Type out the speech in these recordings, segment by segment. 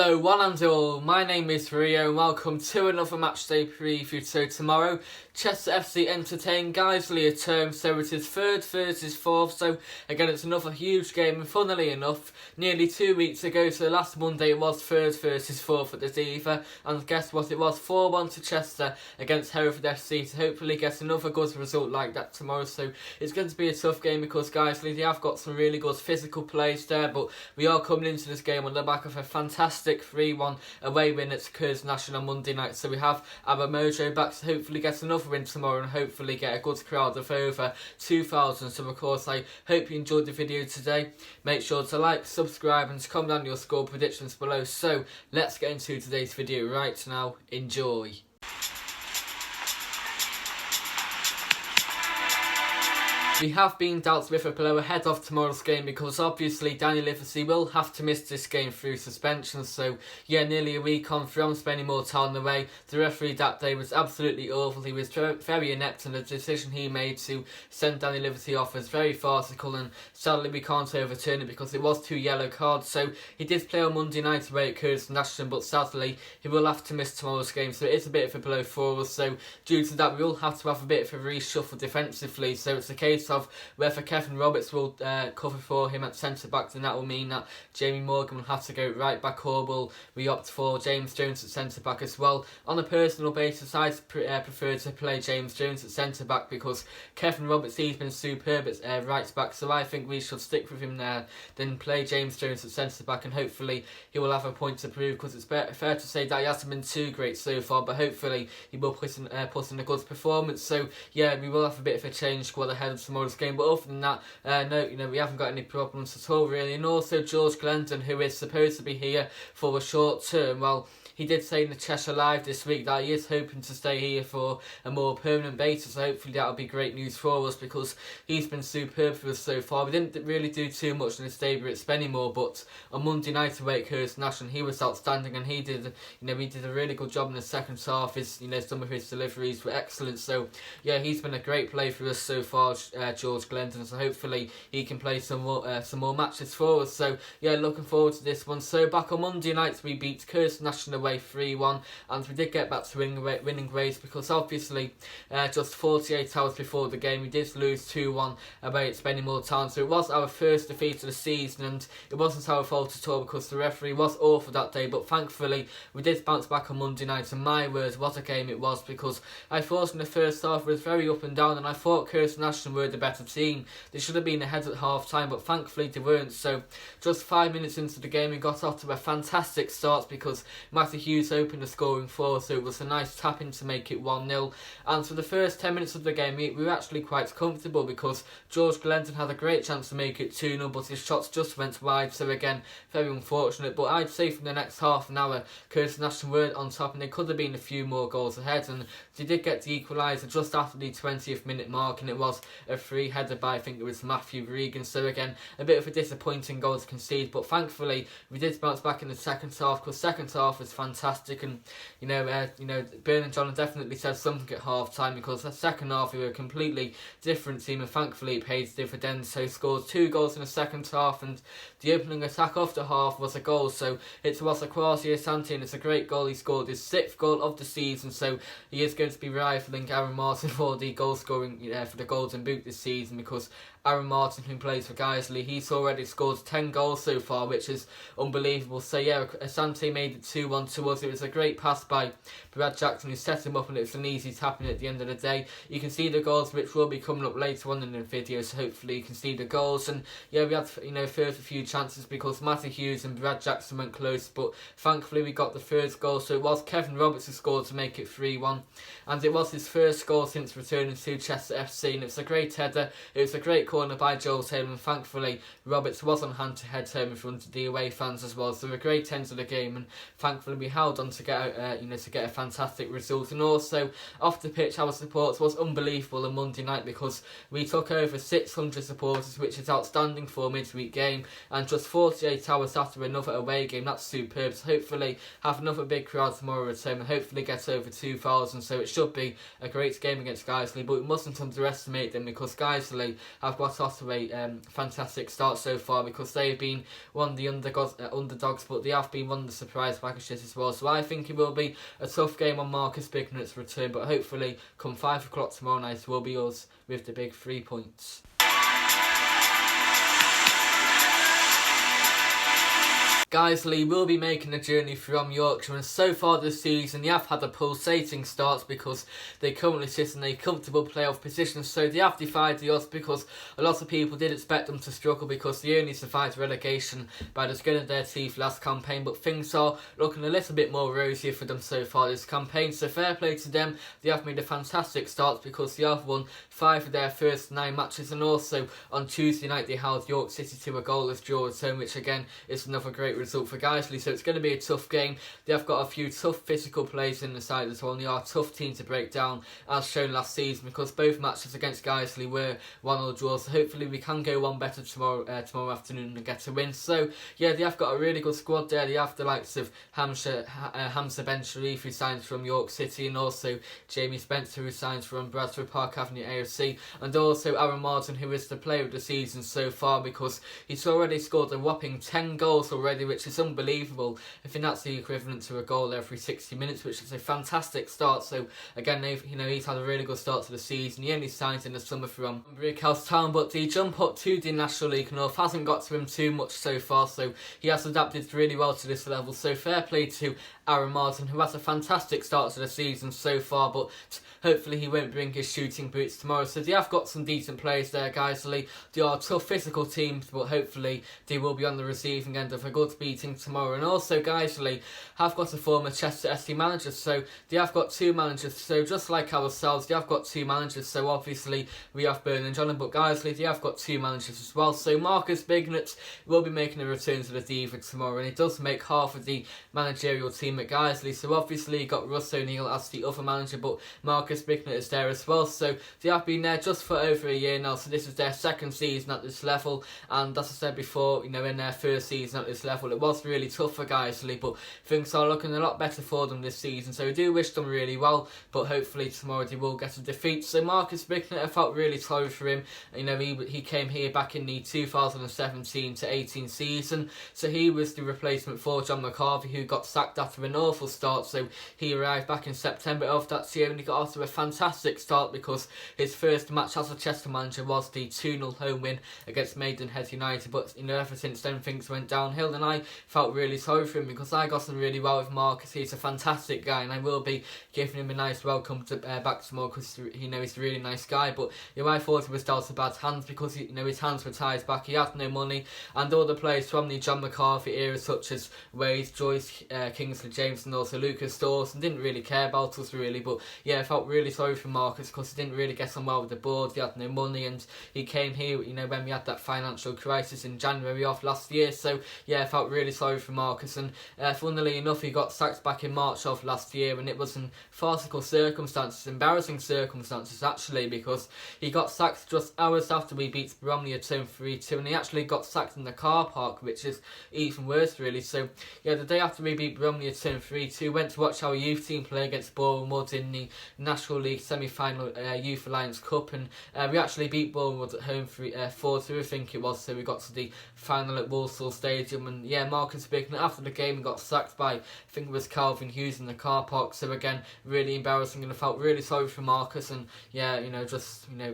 Hello one and all, my name is Rio and welcome to another matchday preview. So tomorrow, Chester FC entertain Guiseley at home, so it is third versus fourth, so again it's another huge game, and funnily enough, nearly 2 weeks ago, so last Monday it was third versus fourth at the Diva, and guess what, it was 4-1 to Chester against Hereford FC, to hopefully get another good result like that tomorrow. So it's going to be a tough game because Guiseley, they have got some really good physical players there, but we are coming into this game on the back of a fantastic 3-1 away win at Curs National on Monday night, so we have our mojo back to hopefully get another win tomorrow and hopefully get a good crowd of over 2,000. So of course I hope you enjoyed the video today. Make sure to like, subscribe and to comment down your score predictions below. So let's get into today's video right now. Enjoy. We have been dealt with a blow ahead of tomorrow's game because obviously Danny Livesey will have to miss this game through suspension. So yeah, nearly a week on from spending more time away. The referee that day was absolutely awful. He was very inept, and the decision he made to send Danny Livesey off was very farcical, and sadly we can't overturn it because it was 2 yellow cards. So he did play on Monday night away at Curs National, but sadly he will have to miss tomorrow's game, so it is a bit of a blow for us. So due to that we will have to have a bit of a reshuffle defensively, so it's a case of whether Kevin Roberts will cover for him at centre back, then that will mean that Jamie Morgan will have to go right back, or will we opt for James Jones at centre back as well. On a personal basis, I prefer to play James Jones at centre back because Kevin Roberts, he's been superb at right back, so I think we should stick with him there, then play James Jones at centre back, and hopefully he will have a point to prove, because it's fair to say that he hasn't been too great so far, but hopefully he will put in a good performance. So yeah, we will have a bit of a change squad ahead of tomorrow's game, but other than that, no, we haven't got any problems at all really. And also George Glendon, who is supposed to be here for a short term, well, he did say in the Cheshire Live this week that he is hoping to stay here for a more permanent basis, so hopefully that'll be great news for us because he's been superb for us so far. We didn't really do too much in his debut at Spennymoor, but on Monday night away at Curs National he was outstanding, and he did a really good job in the second half. Some of his deliveries were excellent, so yeah, he's been a great play for us so far, George Glendon, so hopefully he can play some more matches for us. So yeah, looking forward to this one. So back on Monday night we beat Curs National away 3-1, and we did get back to winning ways because obviously just 48 hours before the game we did lose 2-1 away at Spennymoor Town, so it was our first defeat of the season, and it wasn't our fault at all because the referee was awful that day. But thankfully we did bounce back on Monday night, and my word, what a game it was, because I thought in the first half it was very up and down, and I thought Curs National were the better team. They should have been ahead at half time, but thankfully they weren't. So just 5 minutes into the game we got off to a fantastic start because Matthew Hughes opened the scoring for, so it was a nice tap in to make it 1-0. And for the first 10 minutes of the game we were actually quite comfortable because George Glendon had a great chance to make it 2-0, but his shots just went wide, so again very unfortunate. But I'd say from the next half an hour Curs National were on top, and there could have been a few more goals ahead, and they did get the equaliser just after the 20th minute mark, and it was a free header by, I think it was Matthew Regan. So again, a bit of a disappointing goal to concede, but thankfully we did bounce back in the second half, because second half was fantastic. And Bernard John definitely said something at half time, because the second half we were a completely different team, and thankfully it paid dividends. So he scored 2 goals in the second half, and the opening attack of the half was a goal, so it was a Kwasi Asante, and it's a great goal. He scored his 6th goal of the season, so he is going to be rivaling Aaron Martin for the goal scoring for the Golden Boot this season, because Aaron Martin, who plays for Guiseley, he's already scored 10 goals so far, which is unbelievable. So yeah, Asante made it 2-1 to us. It was a great pass by Brad Jackson, who set him up, and it's an easy tap in at the end of the day. You can see the goals, which will be coming up later on in the video, so hopefully you can see the goals. And yeah, we had further few chances because Matthew Hughes and Brad Jackson went close, but thankfully we got the first goal. So it was Kevin Roberts who scored to make it 3-1, and it was his first goal since returning to Chester FC, and it was a great header. It was a great corner by Joel Taylor, and thankfully Roberts was on hand to head home in front of the away fans as well. So a great end to the game, and thankfully we held on to get a fantastic result. And also off the pitch, our support was unbelievable on Monday night because we took over 600 supporters, which is outstanding for a midweek game, and just 48 hours after another away game. That's superb. So hopefully have another big crowd tomorrow at home, and hopefully get over 2,000. So it should be a great game against Guiseley, but we mustn't underestimate them because Guiseley have got got off to a fantastic start so far, because they've been one of the underdogs, but they have been one of the surprise packages as well. So I think it will be a tough game on Marcus Bignet's return, but hopefully come 5 o'clock tomorrow night it will be us with the big 3 points. Guiseley will be making a journey from Yorkshire, and so far this season they have had a pulsating start because they currently sit in a comfortable playoff position, so they have defied the odds, because a lot of people did expect them to struggle because they only survived relegation by the skin of their teeth last campaign, but things are looking a little bit more rosier for them so far this campaign, so fair play to them. They have made a fantastic start because they have won 5 of their first 9 matches, and also on Tuesday night they held York City to a goalless draw at home, which again is another great result for Guiseley. So it's going to be a tough game. They have got a few tough physical players in the side as well, and they are a tough team to break down, as shown last season, because both matches against Guiseley were 1-1 draws. So hopefully we can go one better tomorrow afternoon and get a win. So yeah, they have got a really good squad there. They have the likes of Hamza Ben Sharif, who signs from York City, and also Jamie Spencer, who signs from Bradford Park Avenue AFC, and also Aaron Martin, who is the player of the season so far, because he's already scored a whopping 10 goals already, which is unbelievable. I think that's the equivalent to a goal every 60 minutes, which is a fantastic start. So again, he's had a really good start to the season. He only signed in the summer from Brickhouse Town, but the jump up to the National League North hasn't got to him too much so far, so he has adapted really well to this level. So fair play to Aaron Martin, who has a fantastic start to the season so far, but hopefully he won't bring his shooting boots tomorrow. So they have got some decent players there, Guiseley. They are tough physical teams, but hopefully they will be on the receiving end of a good beating tomorrow. And also Guiseley have got a former Chester SC manager, so they have got 2 managers. So just like ourselves, they have got 2 managers. So obviously we have Bernard John, but Guiseley, they have got 2 managers as well. So Marcus Bignett will be making a return to the Diva tomorrow, and it does make half of the managerial team at Guiseley. So obviously you got Russ O'Neill as the other manager, but Marcus Bignett is there as well. So they have been there just for over a year now, so this is their 2nd season at this level, and as I said before, in their 1st season at this level it was really tough for Guiseley, but things are looking a lot better for them this season, so we do wish them really well, but hopefully tomorrow they will get a defeat. So Marcus Bignett, I felt really sorry for him. He came here back in the 2017-18 season, so he was the replacement for John McCarthy, who got sacked after an awful start. So he arrived back in September of that year, and he got off to a fantastic start because his first match as a Chester manager was the 2-0 home win against Maidenhead United, but ever since then things went downhill, and I felt really sorry for him because I got on really well with Marcus. He's a fantastic guy, and I will be giving him a nice welcome to back tomorrow, because he's a really nice guy. But I thought he was dealt a bad hands because his hands were tied back. He had no money, and all the players from the John McCarthy era, such as Wade, Joyce, Kingsley James, and also Lucas Dawson, didn't really care about us really. But yeah, I felt really sorry for Marcus because he didn't really get on well with the board. He had no money, and he came here when we had that financial crisis in January of last year. So yeah, I felt really sorry for Marcus, and funnily enough he got sacked back in March of last year, and it was in farcical circumstances, embarrassing circumstances actually, because he got sacked just hours after we beat Bromley at home 3-2, and he actually got sacked in the car park, which is even worse really. So yeah, the day after we beat Bromley at home 3-2, went to watch our youth team play against Bournemouth in the National League semi-final Youth Alliance Cup, and we actually beat Bournemouth at home 4-2 I think it was, so we got to the final at Walsall Stadium, and yeah, Marcus Bignett after the game got sacked by, I think it was Calvin Hughes in the car park. So again, really embarrassing, and I felt really sorry for Marcus, and yeah,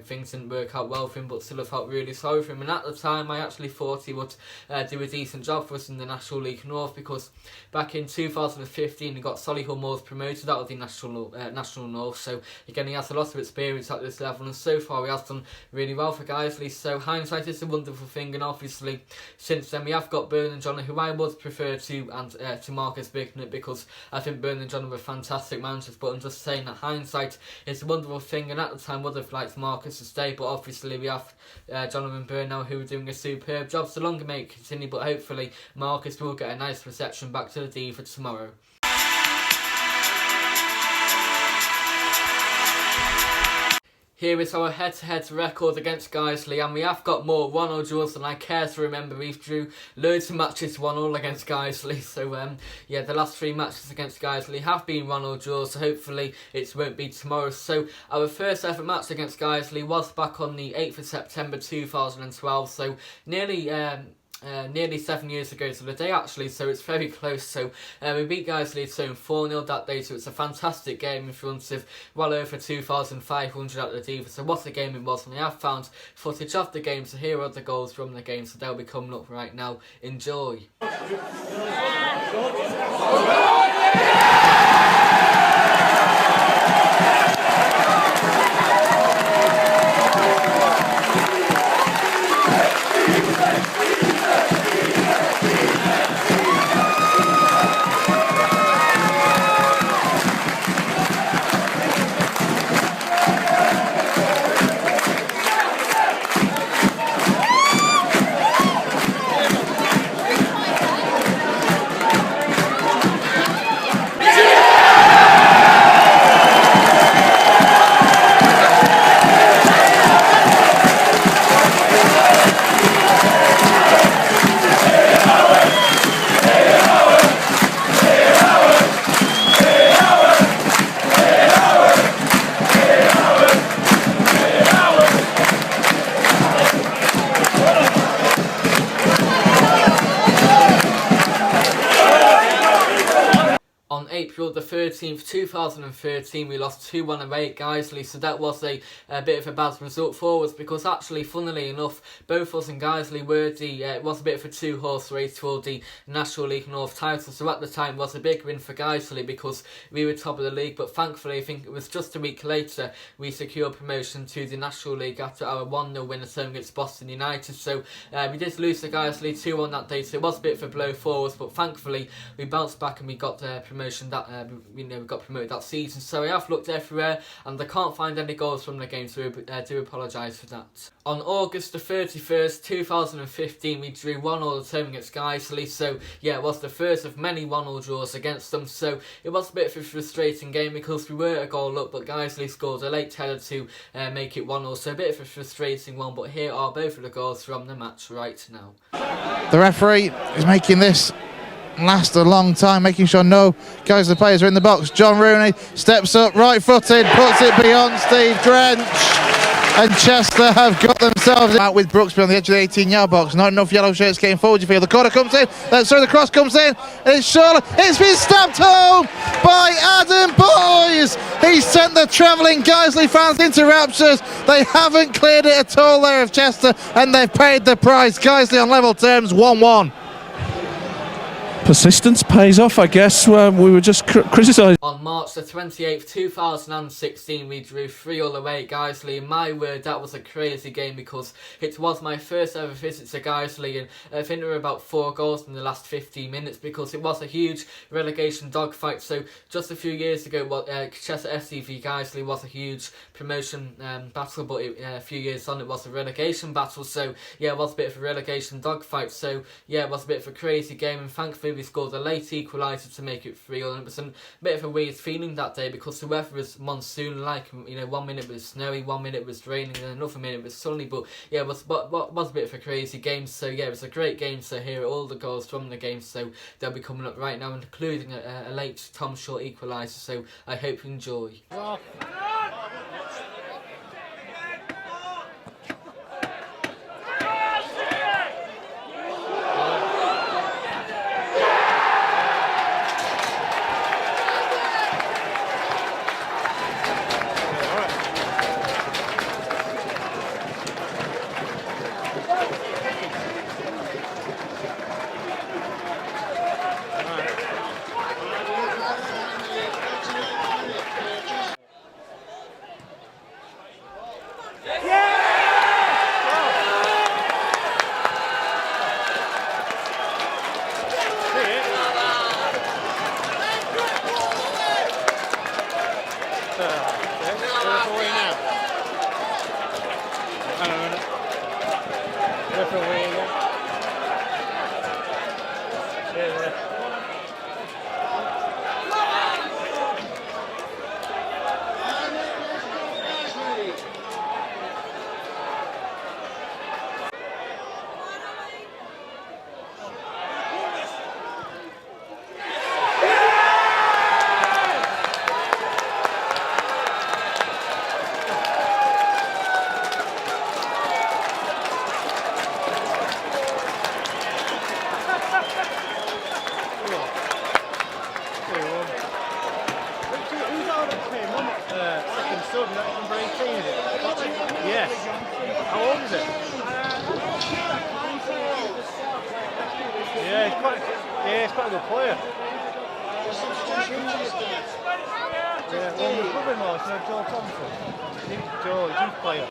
things didn't work out well for him, but still I felt really sorry for him. And at the time I actually thought he would do a decent job for us in the National League North, because back in 2015 he got Solihull Moors promoted out of the National North, so again he has a lot of experience at this level, and so far he has done really well for Guiseley. So hindsight is a wonderful thing, and obviously since then we have got Bernard John, who I would prefer to Marcus Bignett, because I think Bernard John were fantastic managers, but I'm just saying that hindsight is a wonderful thing, and at the time would have liked Marcus to stay, but obviously we have Jonathan Byrne now, who are doing a superb job, so longer may it continue, but hopefully Marcus will get a nice reception back to the Diva tomorrow. Here is our head-to-head record against Guiseley, and we have got more 1-0 draws than I care to remember. We've drew loads of matches 1-0 against Guiseley, so yeah, the last 3 matches against Guiseley have been 1-0 draws, so hopefully it won't be tomorrow. So our first ever match against Guiseley was back on the 8th of September 2012, so nearly 7 years ago to the day actually, so it's very close. So we beat Guiseley at home 4-0 that day, so it's a fantastic game in front of well over 2,500 at the Diva. So what a game it was, and I have found footage of the game, so here are the goals from the game, so they'll be coming up right now. Enjoy. On April the 13th, 2013, we lost 2-1 away at Guiseley, so that was a bit of a bad result for us, because actually, funnily enough, both us and Guiseley were it was a bit of a 2-horse race for the National League North title, so at the time it was a big win for Guiseley because we were top of the league, but thankfully, I think it was just a week later, we secured promotion to the National League after our 1-0 win at home against Boston United. So we did lose to Guiseley 2-1 that day, so it was a bit of a blow for us, but thankfully, we bounced back and we got promotion that we got promoted that season. So I have looked everywhere and I can't find any goals from the game, so I do apologise for that. On August the 31st, 2015, we drew 1-1 at home against Guiseley, so yeah, it was the first of many 1-1 draws against them, so it was a bit of a frustrating game because we were a goal up, but Guiseley scored a late header to make it 1-0, so a bit of a frustrating one, but here are both of the goals from the match right now. The referee is making this last a long time, making sure no Guiseley players are in the box. John Rooney steps up, right-footed, puts it beyond Steve Drench, and Chester have got themselves out with Brooksby on the edge of the 18-yard box. Not enough yellow shirts getting forward, you feel. The corner comes in, the cross comes in, it's Charlotte, it's been stabbed home by Adam Boys. He sent the travelling Guiseley fans into raptures. They haven't cleared it at all there of Chester, and they've paid the price. Guiseley on level terms, 1-1. Persistence pays off, I guess. We were just criticised. On March the 28th, 2016, we drew 3-0 away at Guiseley. My word, that was a crazy game because it was my first ever visit to Guiseley, and I think there were about 4 goals in the last 15 minutes because it was a huge relegation dogfight. So just a few years ago, Chester FC v Guiseley was a huge promotion battle, but a few years on it was a relegation battle. So yeah, it was a bit of a relegation dogfight. So yeah, it was a bit of a crazy game, and thankfully we scored a late equaliser to make it 3-0, and it was a bit of a weird feeling that day because the weather was monsoon-like. You know, 1 minute was snowy, 1 minute was raining, and another minute was sunny. But yeah, it was a bit of a crazy game. So yeah, it was a great game. So here are all the goals from the game. So they'll be coming up right now, including a late Tom Short equaliser. So I hope you enjoy. sub, is that number 18, is it? Yes. How old is it? Yeah, he's quite a good player. Yeah, well, the brother-in-law, Joe Thompson. Joe, he's a player.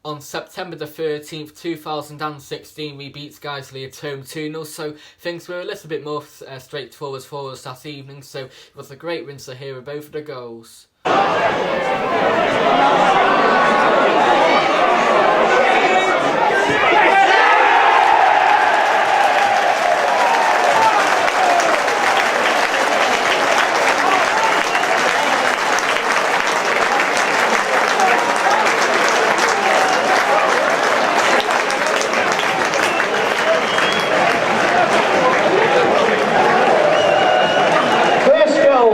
On September the 13th, 2016, we beat Guiseley at home 2-0, so things were a little bit more straightforward for us that evening, so it was a great win to hear both of the goals.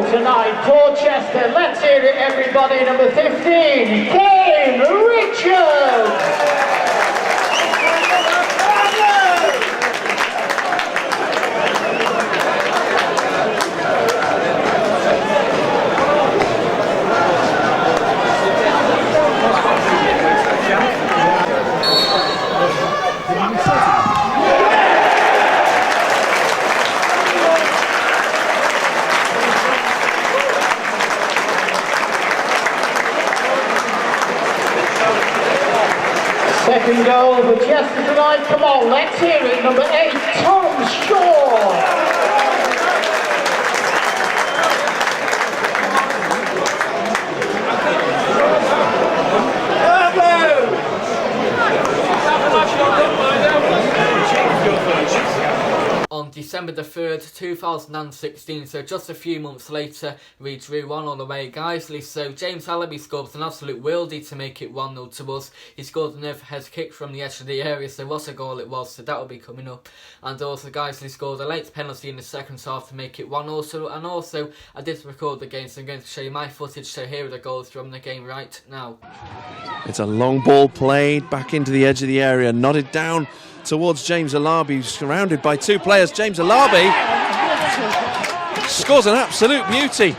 Tonight, Porchester, let's hear it everybody, number 15, Kane Richards! Second goal for Chester tonight. Come on, let's hear it. Number 8, Tom Shaw. On December the 3rd, 2016, so just a few months later, we drew 1-1 away at Guiseley. So James Allaby scored an absolute worldie to make it 1-0 to us. He scored an overhead kick from the edge of the area, so what a goal it was, so that will be coming up. And also Guiseley scored a late penalty in the second half to make it 1-0. And also, I did record the game, so I'm going to show you my footage, so here are the goals from the game right now. It's a long ball played back into the edge of the area, nodded down towards James Alabi, surrounded by two players. James Alabi scores an absolute beauty.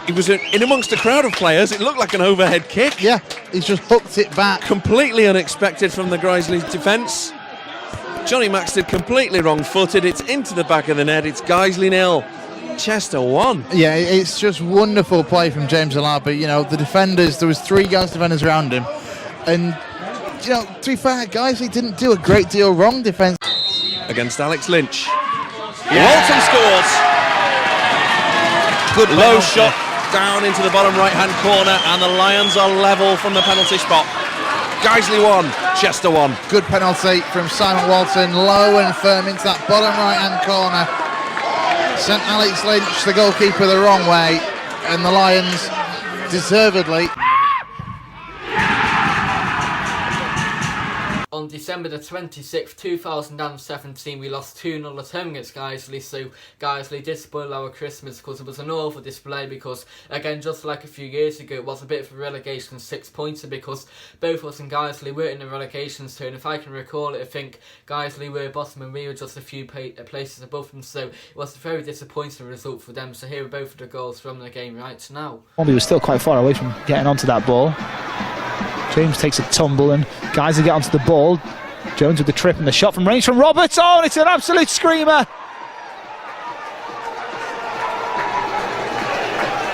He was in amongst a crowd of players. It looked like an overhead kick. Yeah, he's just hooked it back. Completely unexpected from the Guiseley defence. Johnny Maxted completely wrong-footed. It's into the back of the net. It's Guiseley 0, Chester 1. Yeah, it's just wonderful play from James Alabi. You know, the defenders, there was 3 Guiseley defenders around him, and you know, to be fair, Guiseley didn't do a great deal wrong defence. Against Alex Lynch. Yeah. Walton scores. Good low penalty. Shot down into the bottom right-hand corner, and the Lions are level from the penalty spot. Guiseley 1, Chester 1. Good penalty from Simon Walton, low and firm into that bottom right-hand corner. Sent Alex Lynch, the goalkeeper, the wrong way. and the Lions deservedly. On December the 26th, 2017, we lost 2-0 at home against Guiseley, so Guiseley did spoil our Christmas because it was an awful display because, again, just like a few years ago, it was a bit of a relegation 6-pointer because both us and Guiseley were in the relegation zone. If I can recall it, I think Guiseley were bottom and we were just a few places above them, so it was a very disappointing result for them. So here are both of the goals from the game right now. Bobby was still quite far away from getting onto that ball. James takes a tumble and Guiseley get onto the ball. Jones with the trip and the shot from range from Roberts. Oh, and it's an absolute screamer.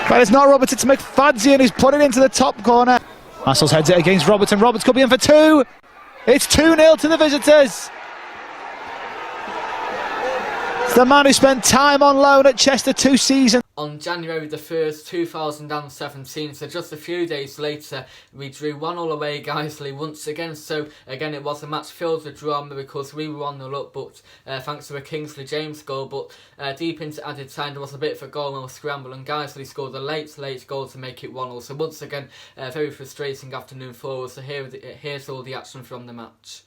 But it's not Roberts, it's McFadzean who's put it into the top corner. Hassels heads it against Roberts and Roberts could be in for 2. It's 2-0 to the visitors. It's the man who spent time on loan at Chester 2 seasons. On January the 1st, 2017, so just a few days later, we drew 1-1 away Guiseley once again. So again, it was a match filled with drama because we were 1-0 up, but thanks to a Kingsley James goal. But deep into added time, there was a bit of a goal and scramble, and Guiseley scored a late goal to make it 1-0. So once again, a very frustrating afternoon forward. So here's all the action from the match.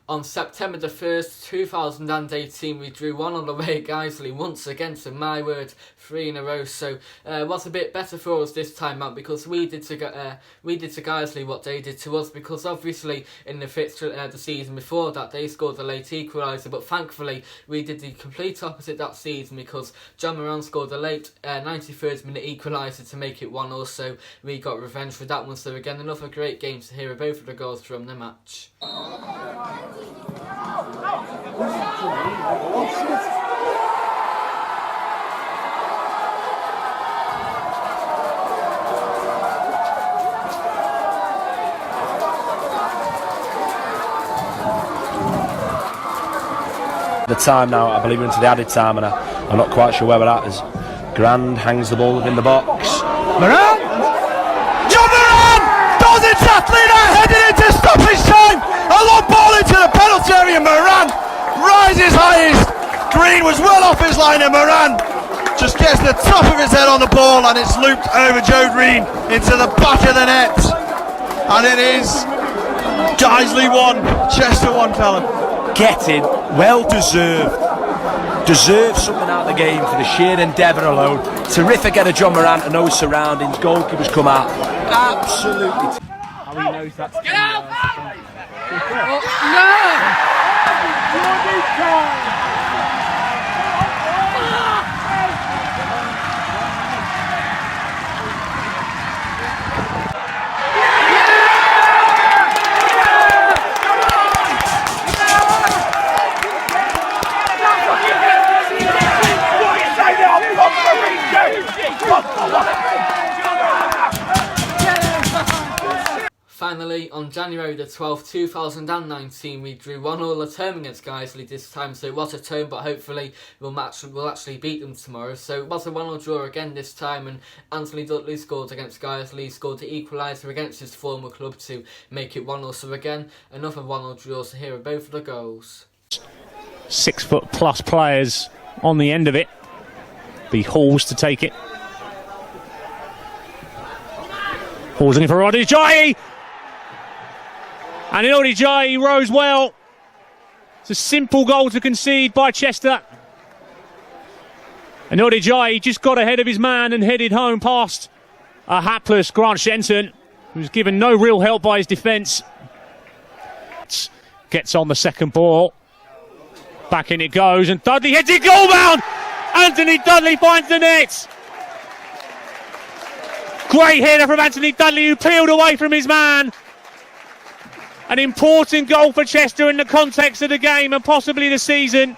On September the 1st, 2018, we drew 1-0 away at Guiseley once again, so my word, 3 in a row. So it was a bit better for us this time out because we did to Guiseley what they did to us, because obviously in the fixture the season before that they scored a late equaliser, but thankfully we did the complete opposite that season because John Moran scored a late 93rd minute equaliser to make it 1-0, so we got revenge for that one. So again, another great game to hear both of the goals from the match. The time now, I believe we're into the added time, and I'm not quite sure where we're at as Grand hangs the ball in the box. Moran! John Moran! Does it tackling out, heading into stoppage time! A long ball into the penalty area. Moran rises highest. Green was well off his line, and Moran just gets the top of his head on the ball, and it's looped over Joe Green into the back of the net. And it is Guiseley 1, Chester 1, Callum. Getting well deserved. Deserved something out of the game for the sheer endeavour alone. Terrific header, John Moran, and those surroundings. Goalkeepers come out absolutely. How he knows that's Get out! Finally, on January the 12th, 2019, we drew 1-1 at home against Guiseley this time, so it was at home, but hopefully we'll actually beat them tomorrow. So it was a 1-1 draw again this time, and Anthony Dudley scored against Guiseley, scored the equaliser against his former club to make it 1-0. So again, another 1-0 draw, so here are both of the goals. 6 foot plus players on the end of it. Be Halls to take it. Halls looking for Odijayi. And Odijayi rose well. It's a simple goal to concede by Chester. And Odijayi just got ahead of his man and headed home past a hapless Grant Shenton, who's given no real help by his defence. Gets on the second ball. Back in it goes, and Dudley heads it goal bound! Anthony Dudley finds the net! Great header from Anthony Dudley, who peeled away from his man. An important goal for Chester in the context of the game and possibly the season.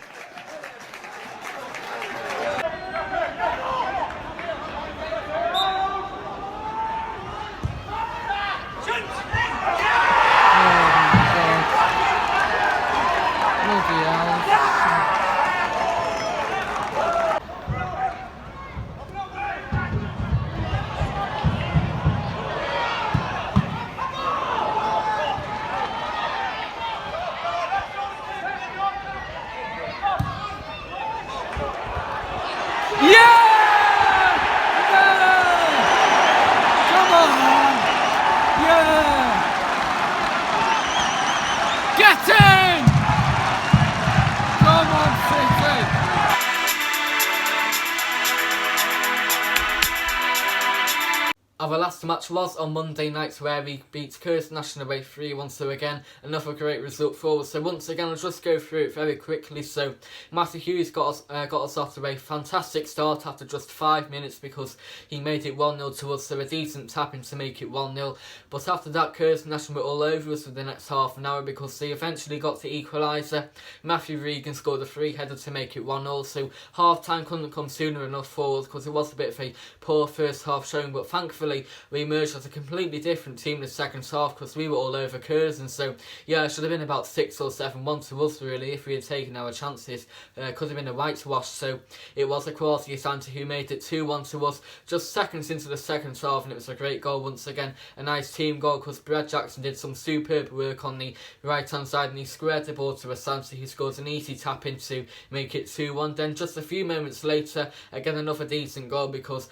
Our last match was on Monday night where we beat Curzon National away 3-1, so again, another great result for us. So once again, I'll just go through it very quickly. So Matthew Hughes got us off to a fantastic start after just 5 minutes because he made it 1-0 to us, so a decent tapping to make it 1-0. But after that, Curzon National were all over us for the next half an hour because they eventually got the equaliser. Matthew Regan scored a free-header to make it 1-0, so half-time couldn't come sooner enough for us because it was a bit of a poor first half showing, but thankfully we emerged as a completely different team in the second half because we were all over Curzon. So yeah, it should have been about 6 or 7-1 to us really if we had taken our chances. Could have been a whitewash. So it was a quality Asante who made it 2-1 to us just seconds into the second half, and it was a great goal once again. A nice team goal because Brad Jackson did some superb work on the right hand side and he squared the ball to Asante who scored an easy tap in to make it 2-1. Then just a few moments later, again another decent goal because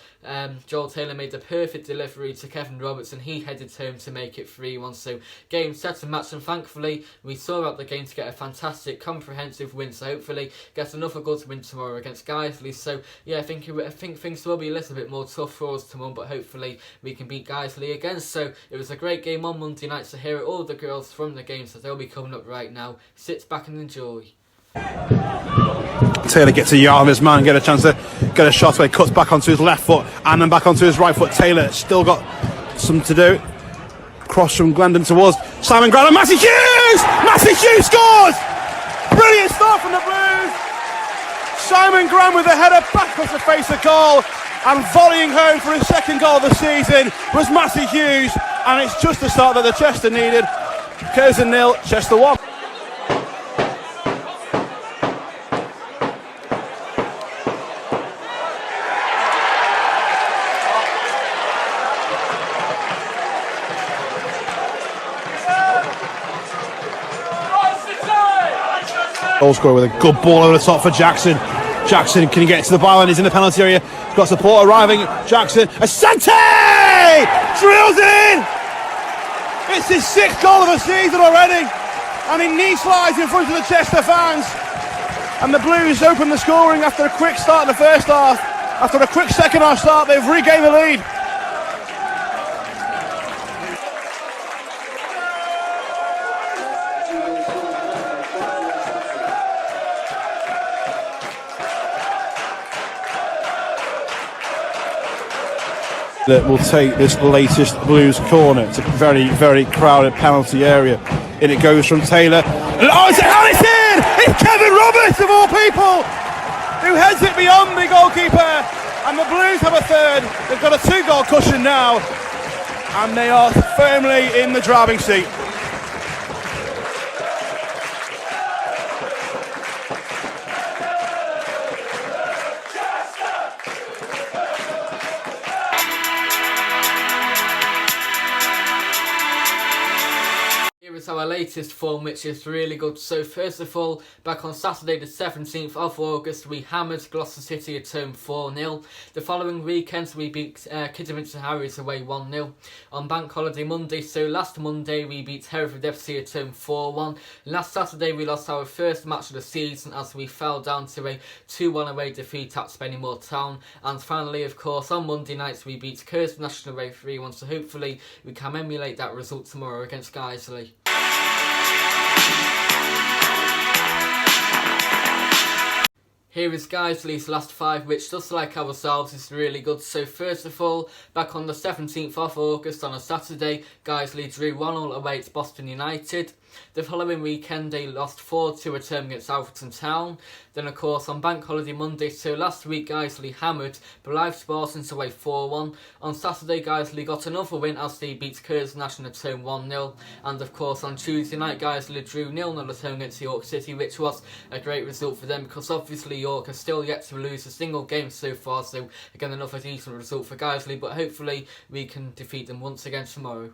Joel Taylor made a perfect delivery to Kevin Roberts and he headed home to make it 3-1. So game, set and match, and thankfully we saw out the game to get a fantastic comprehensive win, so hopefully get another good win tomorrow against Guiseley. So yeah, I think things will be a little bit more tough for us tomorrow, but hopefully we can beat Guiseley again. So it was a great game on Monday night, so here are all the girls from the game, so they'll be coming up right now. Sit back and enjoy. Taylor gets a yard on his man, get a chance to get a shot away, cuts back onto his left foot and then back onto his right foot. Taylor still got some to do. Cross from Glendon towards Simon Graham and Matthew Hughes! Matthew Hughes scores! Brilliant start from the Blues! Simon Graham with a header back across the face of goal, and volleying home for his second goal of the season was Matthew Hughes, and it's just the start that the Chester needed. Curzon 0, Chester 1. Goal scorer with a good ball over the top for Jackson. Jackson can get to the byline, he's in the penalty area. He's got support arriving. Jackson, Asante! Drills in! It's his 6th goal of the season already. And he knee slides in front of the Chester fans. And the Blues open the scoring after a quick start in the first half. After a quick second half start, they've regained the lead. That will take this latest Blues corner. It's a very, very crowded penalty area. In it goes from Taylor. Oh, it's in! It's Kevin Roberts, of all people, who heads it beyond the goalkeeper. And the Blues have a third. They've got a 2-goal cushion now. And they are firmly in the driving seat. Our latest form, which is really good. So first of all, back on Saturday the 17th of August, we hammered Gloucester City at home 4-0. The following weekend we beat Kidderminster Harriers away 1-0. On Bank Holiday Monday, so last Monday we beat Hereford FC at home 4-1. Last Saturday we lost our first match of the season as we fell down to a 2-1 away defeat at Spennymoor Town. And finally, of course, on Monday nights we beat Curzon National away 3-1, so hopefully we can emulate that result tomorrow against Guiseley. Here is Guiseley's last 5, which just like ourselves is really good. So first of all, back on the 17th of August on a Saturday, Guiseley drew 1-1 away to Boston United. The following weekend they lost 4-2 at home against Alfreton Town. Then of course on Bank Holiday Monday, so last week Guiseley hammered Blythe Spartans away 4-1. On Saturday Guiseley got another win as they beat Curzon National at home 1-0. And of course on Tuesday night Guiseley drew 0-0 at home against York City, which was a great result for them because obviously York has still yet to lose a single game so far, so again another decent result for Guiseley, but hopefully we can defeat them once again tomorrow.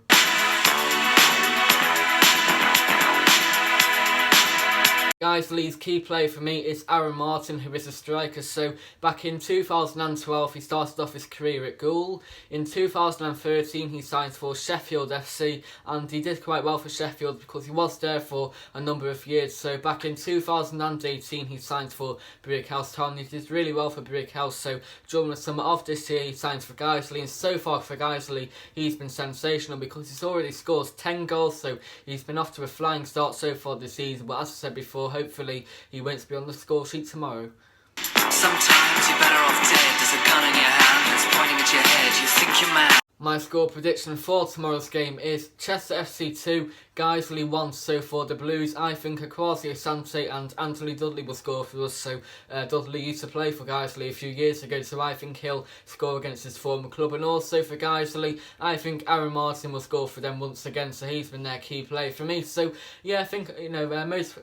Guiseley's key player for me is Aaron Martin, who is a striker. So back in 2012 he started off his career at Goole. In 2013 he signed for Sheffield FC, and he did quite well for Sheffield because he was there for a number of years. So back in 2018 he signed for Brighouse Town. He did really well for Brighouse, so during the summer of this year he signed for Guiseley, and so far for Guiseley he's been sensational because he's already scored 10 goals, so he's been off to a flying start so far this season. But as I said before, hopefully he won't be on the score sheet tomorrow. Sometimes you're better off dead. There's a gun in your hand, it's pointing at your head. You think you're mad. My score prediction for tomorrow's game is Chester FC 2, Guiseley 1. So for the Blues, I think Akwasi Asante and Anthony Dudley will score for us. So Dudley used to play for Guiseley a few years ago, so I think he'll score against his former club. And also for Guiseley, I think Aaron Martin will score for them once again, so he's been their key player for me. So yeah, I think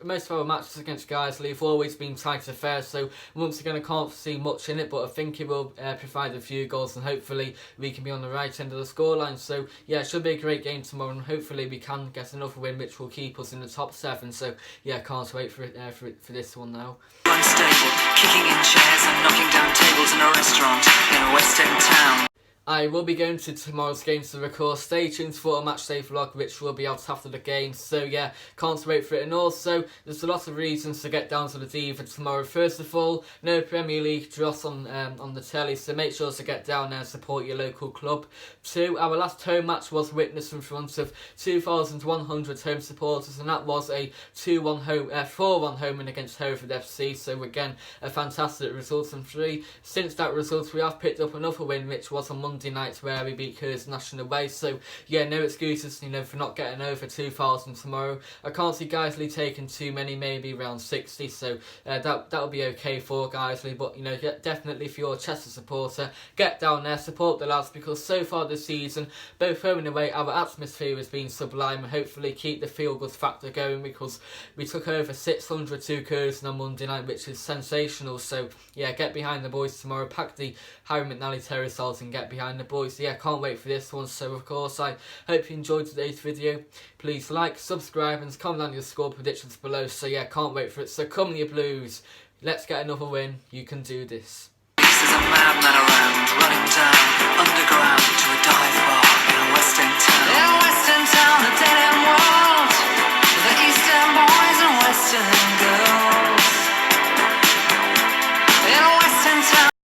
most of our matches against Guiseley have always been tight affairs, so once again I can't see much in it, but I think he will provide a few goals, and hopefully we can be on the right end of the scoreline. So yeah, it should be a great game tomorrow, and hopefully we can get another win which will keep us in the top 7. So yeah, can't wait for this one now. Unstable, kicking in chairs and knocking down tables in a restaurant in a West End town. I will be going to tomorrow's game, so of course stay tuned for a matchday vlog which will be out after the game. So yeah, can't wait for it. And also there's a lot of reasons to get down to the D for tomorrow. First of all, no Premier League dross on the telly, so make sure to get down there and support your local club. 2, our last home match was witnessed in front of 2,100 home supporters, and that was a 4-1 home win against Hereford FC. So again, a fantastic result. And 3, since that result we have picked up another win, which was on Monday night where we beat Curzon National away. So yeah, no excuses for not getting over 2,000 tomorrow. I can't see Guiseley taking too many, maybe around 60, so that'll be okay for Guiseley. But definitely if you're a Chester supporter, get down there, support the lads, because so far this season, both home and away, our atmosphere has been sublime, and hopefully keep the feel-good factor going, because we took over 600 to Curzon on Monday night, which is sensational. So yeah, get behind the boys tomorrow, pack the Harry McNally terrace halls and get behind the boys. Yeah, can't wait for this one. So of course I hope you enjoyed today's video. Please like, subscribe and comment down your score predictions below. So yeah, can't wait for it. So come on you Blues, let's get another win. You can do this. There's a madman around, running down underground to a dive bar in a West End town.